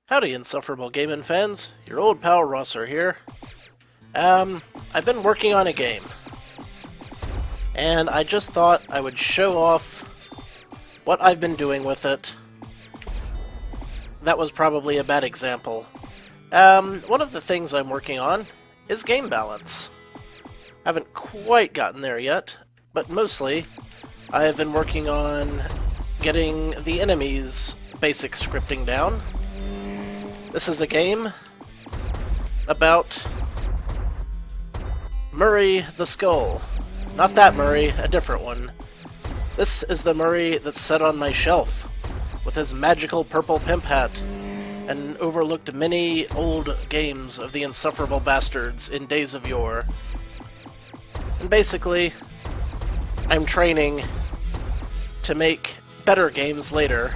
Howdy, insufferable gaming fans. Your old pal SirRosser here. I've been working on a game, and I just thought I would show off what I've been doing with it. That was probably a bad example. One of the things I'm working on is game balance. I haven't quite gotten there yet, but mostly I have been working on getting the enemies' basic scripting down. This is a game about Murray the Skull. Not that Murray, a different one. This is the Murray that's set on my shelf, with his magical purple pimp hat, and overlooked many old games of the insufferable bastards in days of yore. And basically, I'm training to make better games later.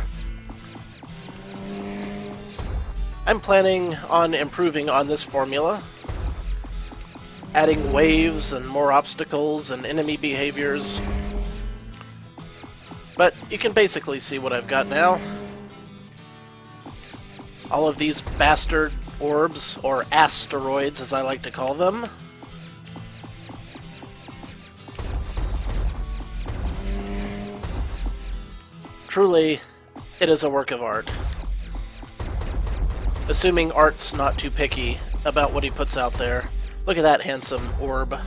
I'm planning on improving on this formula, adding waves and more obstacles and enemy behaviors. But you can basically see what I've got now. All of these bastard orbs, or asteroids as I like to call them. Truly, it is a work of art. Assuming art's not too picky about what he puts out there. Look at that handsome orb.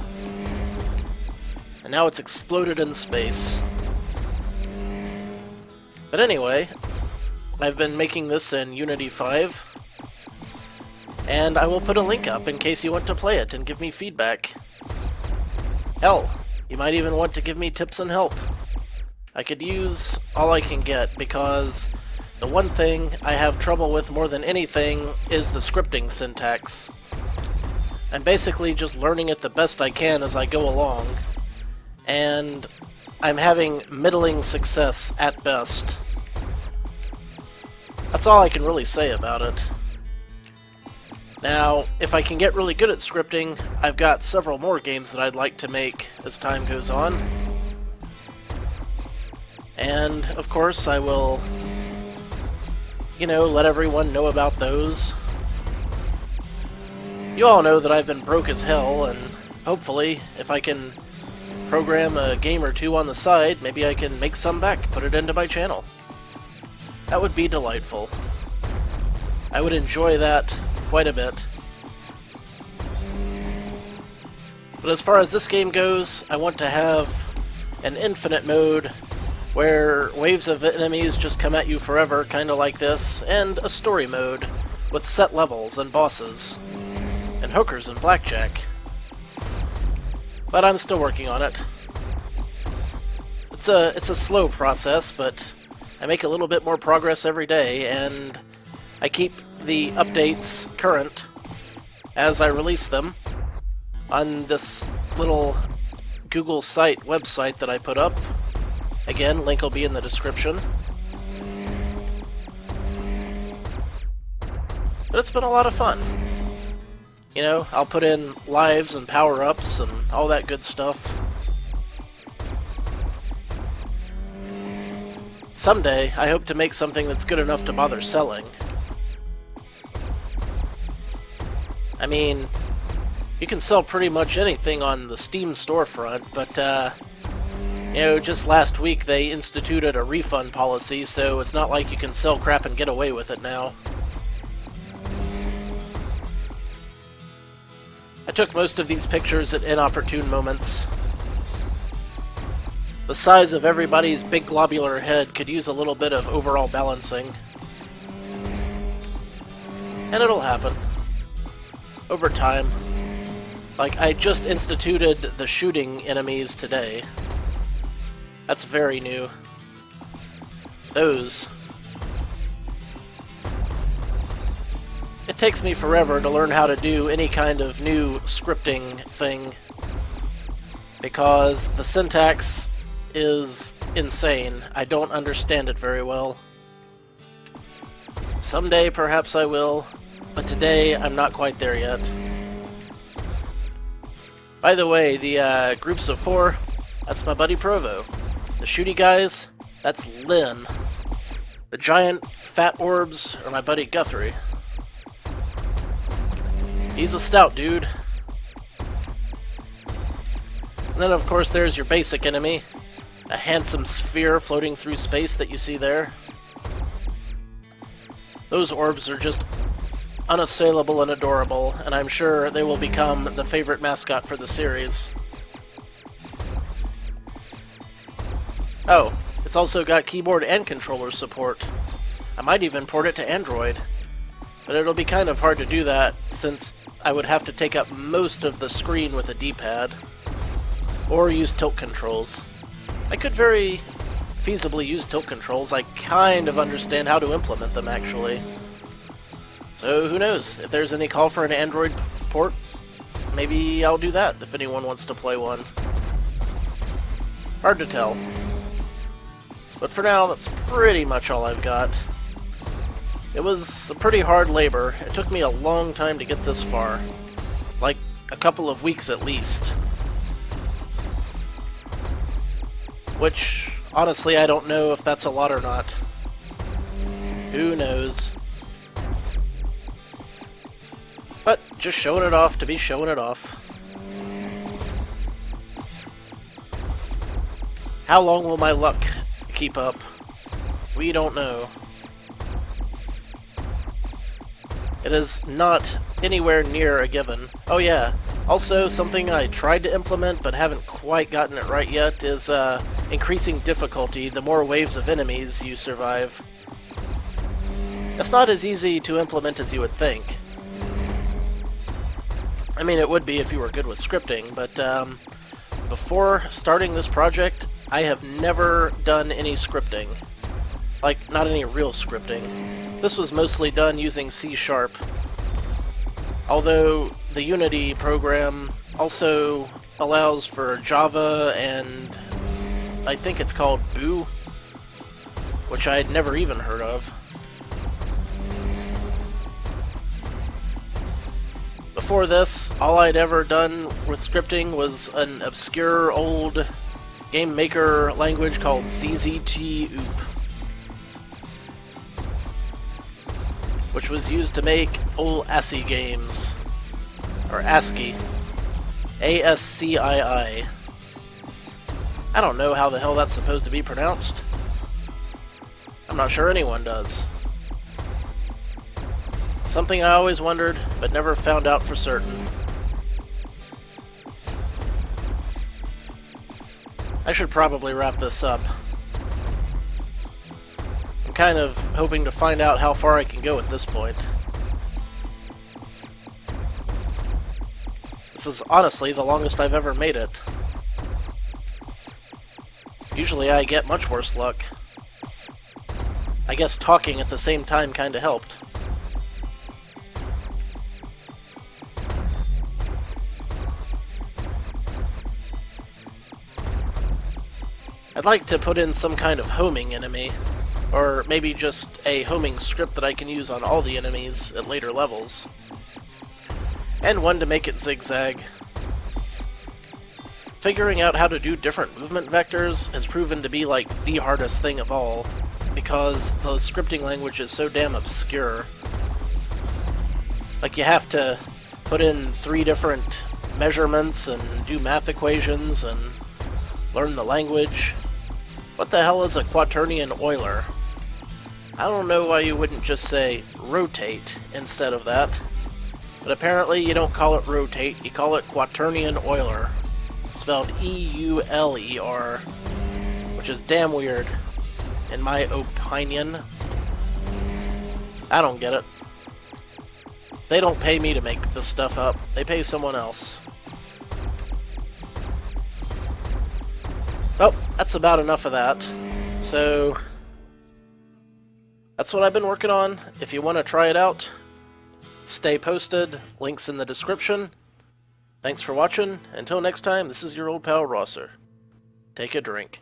And now it's exploded in space. But anyway, I've been making this in Unity 5, and I will put a link up in case you want to play it and give me feedback. Hell, you might even want to give me tips and help. I could use all I can get, because the one thing I have trouble with more than anything is the scripting syntax. I'm basically just learning it the best I can as I go along, and I'm having middling success at best. That's all I can really say about it. Now, if I can get really good at scripting, I've got several more games that I'd like to make as time goes on. And, of course, I will, let everyone know about those. You all know that I've been broke as hell, and hopefully, if I can program a game or two on the side, maybe I can make some back, put it into my channel. That would be delightful. I would enjoy that quite a bit. But as far as this game goes, I want to have an infinite mode where waves of enemies just come at you forever, kind of like this, and a story mode with set levels and bosses, and hookers and blackjack. But I'm still working on it. It's a slow process, but I make a little bit more progress every day, and I keep the updates current as I release them on this little Google site website that I put up. Again, link will be in the description. But it's been a lot of fun. I'll put in lives and power-ups and all that good stuff. Someday, I hope to make something that's good enough to bother selling. I mean, you can sell pretty much anything on the Steam storefront, but, just last week they instituted a refund policy, so it's not like you can sell crap and get away with it now. I took most of these pictures at inopportune moments. The size of everybody's big globular head could use a little bit of overall balancing. And it'll happen. Over time. Like, I just instituted the shooting enemies today. That's very new. Those. It takes me forever to learn how to do any kind of new scripting thing, because the syntax is insane. I don't understand it very well. Someday perhaps I will, but today I'm not quite there yet. By the way, the groups of 4, that's my buddy Provo. The shooty guys, that's Lynn. The giant fat orbs are my buddy Guthrie. He's a stout dude. And then, of course, there's your basic enemy. A handsome sphere floating through space that you see there. Those orbs are just unassailable and adorable, and I'm sure they will become the favorite mascot for the series. Oh, it's also got keyboard and controller support. I might even port it to Android. But it'll be kind of hard to do that, since I would have to take up most of the screen with a D-pad. Or use tilt controls. I could very feasibly use tilt controls. I kind of understand how to implement them, actually. So who knows? If there's any call for an Android port, maybe I'll do that if anyone wants to play one. Hard to tell. But for now, that's pretty much all I've got. It was a pretty hard labor. It took me a long time to get this far. Like, a couple of weeks at least. Which, honestly, I don't know if that's a lot or not. Who knows? But, just showing it off to be showing it off. How long will my luck keep up? We don't know. It is not anywhere near a given. Oh yeah, also something I tried to implement but haven't quite gotten it right yet is increasing difficulty the more waves of enemies you survive. It's not as easy to implement as you would think. I mean, it would be if you were good with scripting, but before starting this project, I have never done any scripting. Like, not any real scripting. This was mostly done using C#, although the Unity program also allows for Java and I think it's called PAwU, which I had never even heard of. Before this, all I'd ever done with scripting was an obscure old game maker language called ZZT-OOP, which was used to make old ASCII games. Or ASCII. ASCII. I don't know how the hell that's supposed to be pronounced. I'm not sure anyone does. Something I always wondered, but never found out for certain. I should probably wrap this up. I'm kind of hoping to find out how far I can go at this point. This is honestly the longest I've ever made it. Usually I get much worse luck. I guess talking at the same time kinda helped. I'd like to put in some kind of homing enemy, or maybe just a homing script that I can use on all the enemies at later levels. And one to make it zigzag. Figuring out how to do different movement vectors has proven to be like the hardest thing of all, because the scripting language is so damn obscure. Like, you have to put in 3 different measurements and do math equations and learn the language. What the hell is a quaternion Euler? I don't know why you wouldn't just say rotate instead of that. But apparently you don't call it rotate, you call it quaternion Euler. Spelled E-U-L-E-R. Which is damn weird, in my opinion. I don't get it. They don't pay me to make this stuff up. They pay someone else. Well, that's about enough of that. So, that's what I've been working on. If you want to try it out, stay posted. Links in the description. Thanks for watching. Until next time, this is your old pal Rosser. Take a drink.